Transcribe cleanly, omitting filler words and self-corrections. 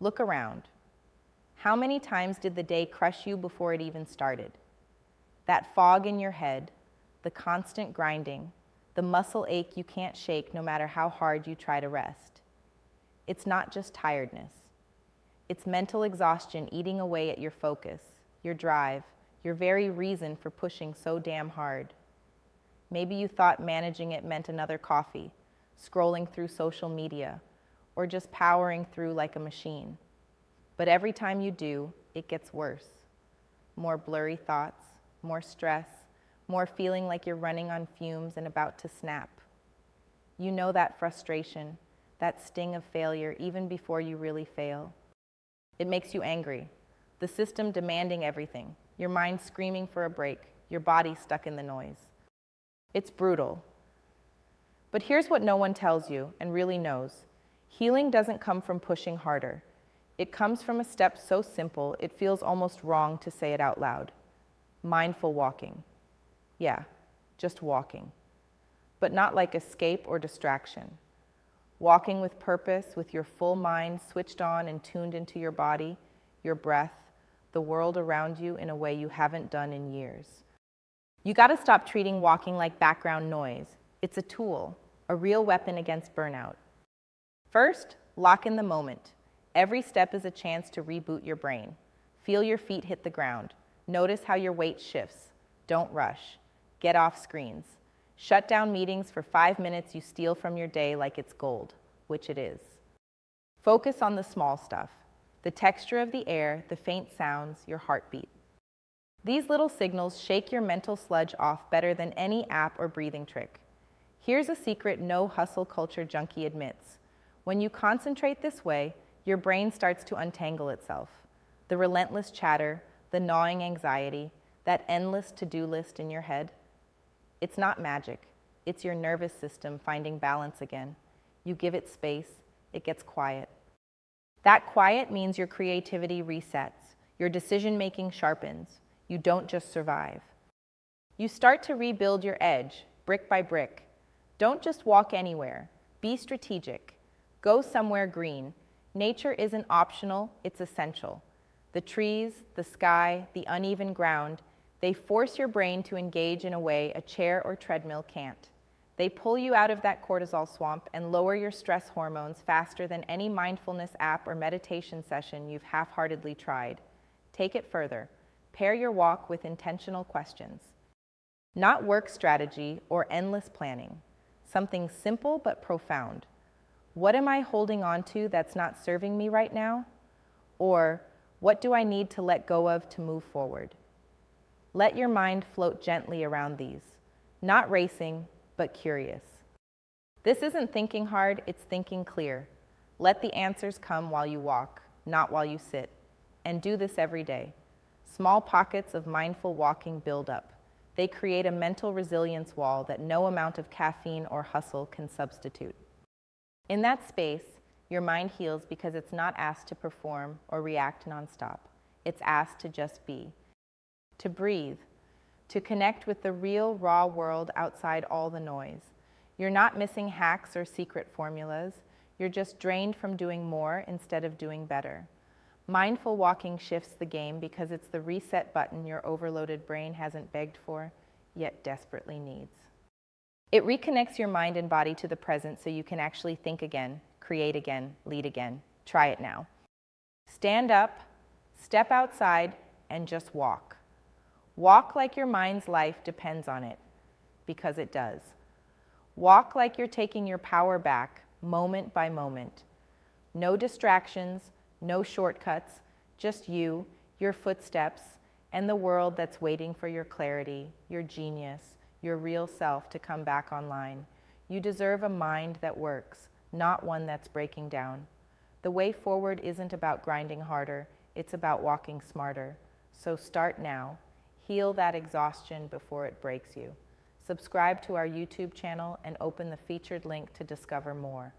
Look around. How many times did the day crush you before it even started? That fog in your head, the constant grinding, the muscle ache you can't shake no matter how hard you try to rest. It's not just tiredness. It's mental exhaustion eating away at your focus, your drive, your very reason for pushing so damn hard. Maybe you thought managing it meant another coffee, scrolling through social media, or just powering through like a machine. But every time you do, it gets worse. More blurry thoughts, more stress, more feeling like you're running on fumes and about to snap. You know that frustration, that sting of failure even before you really fail. It makes you angry. The system demanding everything, your mind screaming for a break, your body stuck in the noise. It's brutal. But here's what no one tells you and really knows. Healing doesn't come from pushing harder. It comes from a step so simple it feels almost wrong to say it out loud. Mindful walking. Yeah, just walking. But not like escape or distraction. Walking with purpose, with your full mind switched on and tuned into your body, your breath, the world around you in a way you haven't done in years. You gotta stop treating walking like background noise. It's a tool, a real weapon against burnout. First, lock in the moment. Every step is a chance to reboot your brain. Feel your feet hit the ground. Notice how your weight shifts. Don't rush. Get off screens. Shut down meetings for 5 minutes you steal from your day like it's gold, which it is. Focus on the small stuff. The texture of the air, the faint sounds, your heartbeat. These little signals shake your mental sludge off better than any app or breathing trick. Here's a secret no hustle culture junkie admits. When you concentrate this way, your brain starts to untangle itself. The relentless chatter, the gnawing anxiety, that endless to-do list in your head. It's not magic. It's your nervous system finding balance again. You give it space, it gets quiet. That quiet means your creativity resets, your decision-making sharpens. You don't just survive. You start to rebuild your edge, brick by brick. Don't just walk anywhere. Be strategic. Go somewhere green. Nature isn't optional, it's essential. The trees, the sky, the uneven ground, they force your brain to engage in a way a chair or treadmill can't. They pull you out of that cortisol swamp and lower your stress hormones faster than any mindfulness app or meditation session you've half-heartedly tried. Take it further. Pair your walk with intentional questions. Not work strategy or endless planning. Something simple but profound. What am I holding on to that's not serving me right now? Or what do I need to let go of to move forward? Let your mind float gently around these. Not racing, but curious. This isn't thinking hard, it's thinking clear. Let the answers come while you walk, not while you sit. And do this every day. Small pockets of mindful walking build up. They create a mental resilience wall that no amount of caffeine or hustle can substitute. In that space, your mind heals because it's not asked to perform or react nonstop. It's asked to just be, to breathe, to connect with the real, raw world outside all the noise. You're not missing hacks or secret formulas. You're just drained from doing more instead of doing better. Mindful walking shifts the game because it's the reset button your overloaded brain hasn't begged for, yet desperately needs. It reconnects your mind and body to the present so you can actually think again, create again, lead again. Try it now. Stand up, step outside, and just walk. Walk like your mind's life depends on it, because it does. Walk like you're taking your power back, moment by moment. No distractions, no shortcuts, just you, your footsteps, and the world that's waiting for your clarity, your genius, your real self to come back online. You deserve a mind that works, not one that's breaking down. The way forward isn't about grinding harder, it's about walking smarter. So start now. Heal that exhaustion before it breaks you. Subscribe to our YouTube channel and open the featured link to discover more.